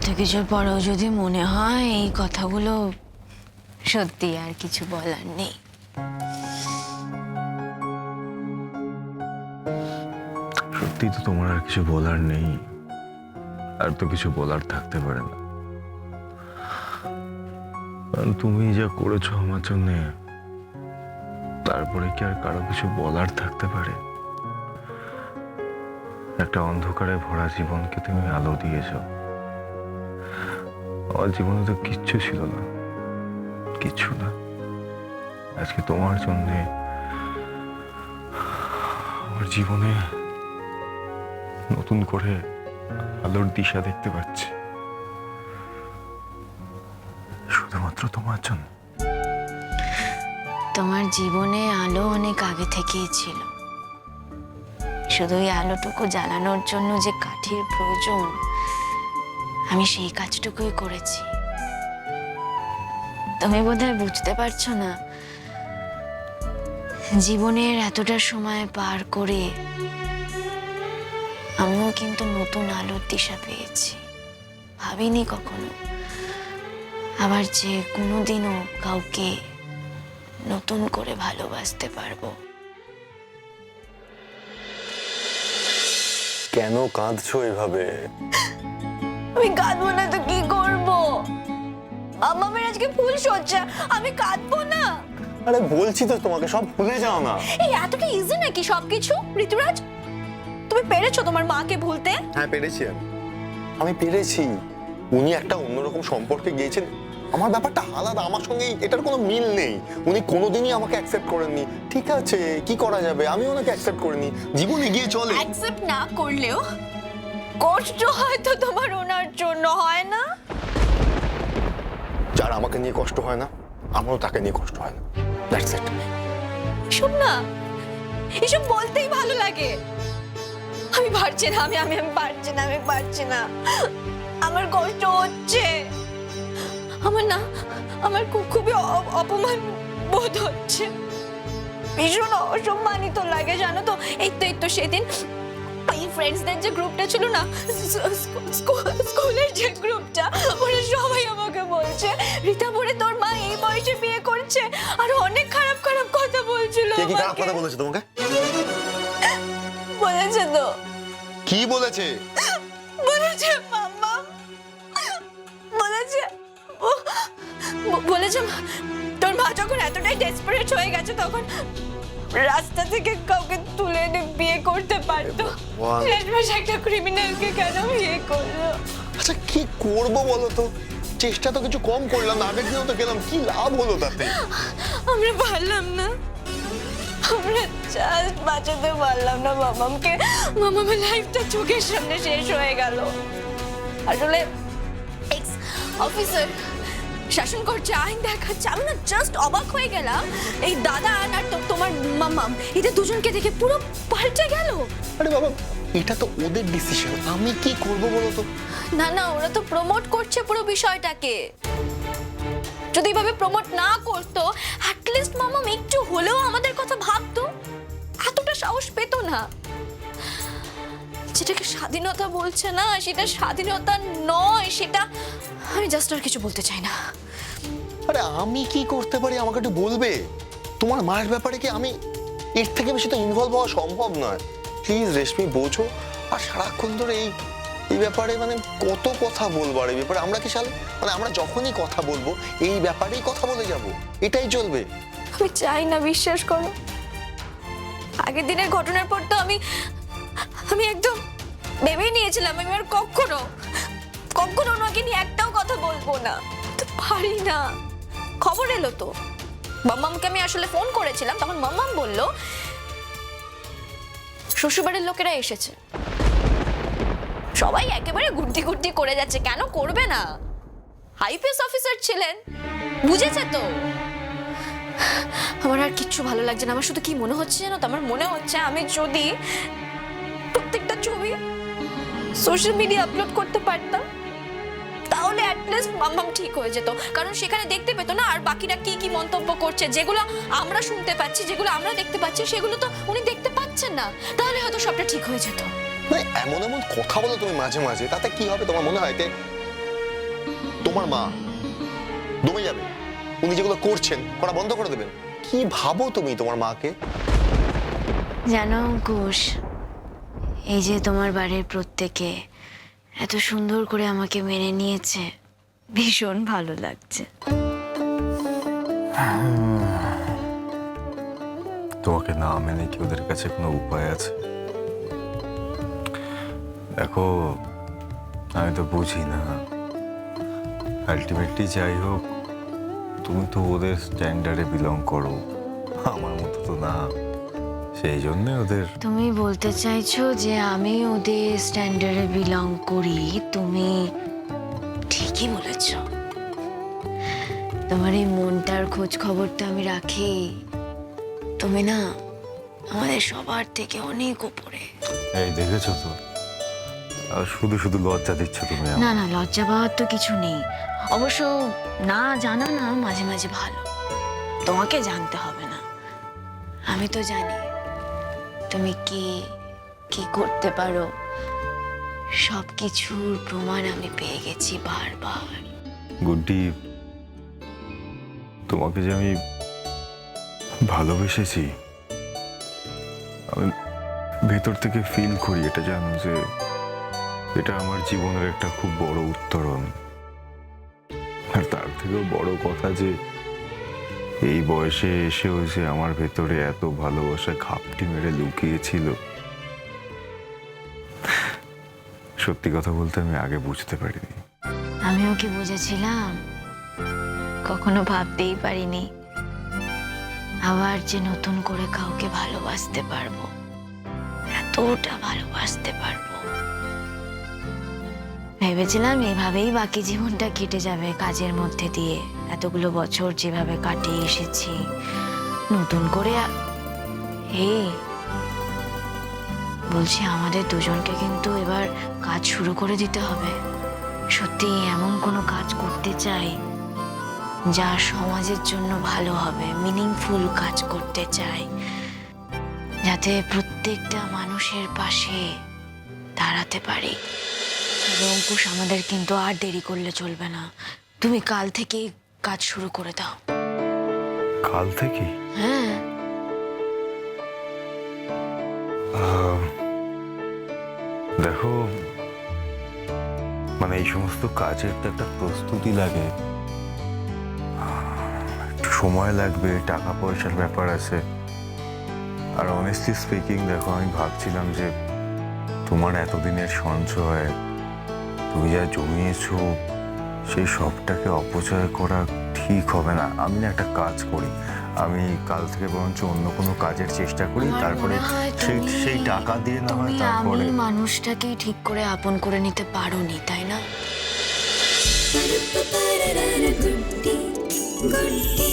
এত কিছুর পরেও যদি মনে হয় এই কথাগুলো সত্যি, আর কিছু বলার নেই। সত্যি তো তোমার আর কিছু বলার নেই, আর তো কিছু বলার থাকতে পারে না, কারণ তুমি যা করেছো আমার জন্য, তারপরে কি আর কারো কিছু বলার থাকতে পারে? একটা অন্ধকারে ভরা জীবনকে তুমি আলো দিয়েছো। আমার জীবনে তো কিচ্ছু ছিল না, কিচ্ছু না। আজকে তোমার জন্য আমার জীবনে নতুন করে আলোর দিশা দেখতে পাচ্ছি, শুধুমাত্র তোমার জন্য। তোমার জীবনে আলো অনেক আগে থেকেই ছিল, শুধু এই আলোটুকু জ্বালানোর জন্য যে কাঠির প্রয়োজন, আমি সেই কাজটুকুই করেছি। তুমি বোধহয় বুঝতে পারছো না, জীবনের এতটা সময় পার করে আমিও কিন্তু নতুন আলোর দিশা পেয়েছি। ভাবিনি কখনো আবার যে কোনোদিনও কাউকে নতুন করে ভালোবাসতে পারবো। কেন কাঁদছো এভাবে? আমি কাঁদবো না তো কি করবো? আমার আজকে ফুল সজ্জা, আমি কাঁদবো না? আরে বলছি তো তোমাকে, সব ভুলে যাও না। এই এতটা ইজি নাকি সবকিছু? ঋতুরাজ, তুমি পেরেছো তোমার মাকে ভুলতে? হ্যাঁ পেরেছি, আমি পেরেছি। উনি একটা অন্যরকম সম্পর্কে গিয়েছেন, আমার ব্যাপারটা আলাদা, আমার সঙ্গে এটার কোনো মিল নেই। উনি কোনোদিনই আমাকে অ্যাকসেপ্ট করেননি। ঠিক আছে, কি করা যাবে, আমি ওনাকে অ্যাকসেপ্ট করিনি, জীবন এগিয়ে চলে। অ্যাকসেপ্ট না করলেও কষ্ট হয়তো তোমার ওনার জন্য, হয় না? যার আমাকে নিয়ে কষ্ট হয় না, আমারও তাকে নিয়ে কষ্ট হয় না। That's it. শোন না, এসব বলতেই ভালো লাগে। আমি পারছি না, আমি পারছি না, আমি পারছি না, আমার কষ্ট হচ্ছে। আমার খুবই অপমান বোধ হচ্ছে, ভীষণ অসম্মানিত লাগে জানো তো। এই তো সেদিন ওই ফ্রেন্ডসদের যে গ্রুপটা ছিল না, স্কুলের যে গ্রুপটা, ওরা সবাই আমাকে বলছে রীতা বলে তোর মা এই বয়সে বিয়ে করছে, আর অনেক খারাপ খারাপ কথা বলছিল। কে কি খারাপ কথা বলেছে তোমাকে? বলেছে তো। কি বলেছে? বলেছে মাম্মা, বলেছে তোর মা যখন এতটাই ডেসপারেট হয়ে গেছে, তখন রাস্তা থেকে কাউকে তুলে এনে বিয়ে করতে পারতো। শেষমেশ একটা ক্রিমিনালকে কেন বিয়ে করলো? আচ্ছা কি করবো বলো তো, চেষ্টা তো কিছু কম করলাম না, আগের দিনও তো গেলাম, কি লাভ হলো তাতে? আমরা পারলাম না, আমরা জাস্ট বাঁচাতে পারলাম না মামামকে। মামামের লাইফটা চোখের সামনে শেষ হয়ে গেল। আসলে এক্স অফিসার শাসন করছে, আইন দেখাচ্ছে, আমি না জাস্ট অবাক হয়ে গেলাম। এই দাদা আর তোমার মামাম, এদের দুজনকে দেখে পুরো পাল্টে গেল। আরে বাবা, এটা তো ওদের ডিসিশন, আমি কি করবো বলো তো? না, ওরা তো প্রমোট করছে পুরো বিষয়টাকে। যদি এভাবে প্রমোট না করতো, অ্যাটলিস্ট মামাম একটু হলেও আমাদের কথা ভাবতো, এতটা সাহস পেত না। যেটাকে স্বাধীনতা বলছে না, সেটা স্বাধীনতা নয়, সেটা আমি জাস্ট আর কিছু বলতে চাই না। আরে আমি কি করতে পারি আমাকে একটু বলবে? তোমার মায়ের ব্যাপারে কি আমি এর থেকে বেশি তো ইনভলভ হওয়া সম্ভব নয়। প্লিজ রেশমি বোঝো। আর সারাক্ষণ ধরে এই ব্যাপারে মানে কত কথা বলবো, আর এই ব্যাপারে আমরা কি মানে আমরা যখনই কথা বলবো এই ব্যাপারেই কথা বলে যাব, এটাই চলবে? আমি চাই না, বিশ্বাস করো। আগের দিনের ঘটনার পর তো আমি একদম ভেবেই নিয়েছিলাম আমি আর কখনো ওনাকে নিয়ে একটাও কথা বলবো না। তো পারি না। খবর এলো তো, মাম্মামকে আমি আসলে ফোন করেছিলাম, তখন মাম্মাম বলল শ্বশুরবাড়ির লোকেরা এসেছে। সবাই একেবারে গুড্ডি করে যাচ্ছে, কেন করবে না? আইপিএস অফিসার ছিলেন, বুঝেছে তো। আমার আর কিচ্ছু ভালো লাগছে না। আমার শুধু কি মনে হচ্ছে জানো তো, আমার মনে হচ্ছে আমি যদি প্রত্যেকটা ছবি সোশ্যাল মিডিয়া আপলোড করতে পারতাম, তাহলে অ্যাটলিস্ট মাম্মাম ঠিক হয়ে যেত। কারণ সেখানে দেখতে পেতো না আর বাকিরা কি কি মন্তব্য করছে, যেগুলো আমরা শুনতে পাচ্ছি, যেগুলো আমরা দেখতে পাচ্ছি, সেগুলো তো উনি দেখতে পাচ্ছেন না। তাহলে হয়তো সবটা ঠিক হয়ে যেত। মানে এমন কথা বলো তুমি মাঝে মাঝে, তাতে কি হবে তোমার মনে হয়? তোমার মা দমে যাবে, উনি যেগুলো করছেন করা বন্ধ করে দেবেন। কি ভাবো তুমি তোমার মাকে? জানো অঙ্কুশ, এই যে তোমার বাড়ির প্রত্যেকে এত সুন্দর করে আমাকে মেনে নিয়েছে, ভীষণ ভালো লাগছে। তোমাকে না মেনে কি ওদের কাছে কোনো উপায় আছে? দেখো, আমি তো বুঝি না, আলটিমেটলি যাই হোক তুমি তো ওদের স্ট্যান্ডার্ডে বিলং করো, আমার মতো তো না। সেই জন্য ওদের তুমি বলতে চাইছো যে আমি ওদের স্ট্যান্ডার্ডে বিলং করি? তুমি ঠিকই বলেছ। তোমার এই মনটার খোঁজ খবর তো আমি রাখি। তুমি না আমাদের সবার থেকে অনেক উপরে। এই দেখেছো তো, আর শুধু শুধু লজ্জা দিচ্ছ তুমি আমায়। না না, লজ্জা পাওয়ার তো কিছু নেই। অবশ্য না জানা না মাঝে মাঝে ভালো। তোমাকে জানতে হবে না, আমি তো জানি তুমি কি কি করতে পারো। সব কিছুর প্রমাণ আমি পেয়ে গেছি বারবার। গুড্ডি, তোমাকে যে আমি ভালোবেসেছি, আমি ভেতর থেকে ফিল করি এটা, জানো যে এটা আমার জীবনের একটা খুব বড় উত্তরণ। আর তার থেকেও বড় কথা যে এই বয়সে এসেও যে আমার ভেতরে এত ভালোবাসা ঘাপটি মেরে লুকিয়েছিল, সত্যি কথা বলতে আমি আগে বুঝতে পারিনি। আমিও কি বুঝেছিলাম? কখনো ভাবতেই পারিনি আবার যে নতুন করে কাউকে ভালোবাসতে পারবো, এতটা ভালোবাসতে পারবো। ভেবেছিলাম এভাবেই বাকি জীবনটা কেটে যাবে কাজের মধ্যে দিয়ে। এতগুলো বছর যেভাবে কাটিয়ে এসেছি, নতুন করে এই বলছি আমাদের দুজনকে কিন্তু এবার কাজ শুরু করে দিতে হবে। সত্যি এমন কোনো কাজ করতে চাই যা সমাজের জন্য ভালো হবে, মিনিংফুল কাজ করতে চাই, যাতে প্রত্যেকটা মানুষের পাশে দাঁড়াতে পারি। তবে অঙ্কুশ, আমাদের কিন্তু আর দেরি করলে চলবে না। তুমি কাল থেকে কাজ শুরু করে দাও। কাল থেকে? হ্যাঁ। দেখো, মানে এই সমস্ত কাজের তো একটা প্রস্তুতি লাগে, একটু সময় লাগবে, টাকা পয়সার ব্যাপার আছে। আর অনেস্টলি স্পিকিং, দেখো আমি ভাবছিলাম যে তোমার এতদিনের সঞ্চয়, তুমি যা জমিয়েছো, সেই সবটাকে অপচয় করা ঠিক হবে না। আমি না একটা কাজ করি, আমি কাল থেকে বরঞ্চ অন্য কোনো কাজের চেষ্টা করি, আমার তারপরে মনে হয় সেই তুমি- সেই টাকা দিয়ে না হয় তুমি তারপরে। আমি মানুষটাকেই ঠিক করে আপন করে নিতে পারোনি, তাই না? Good day.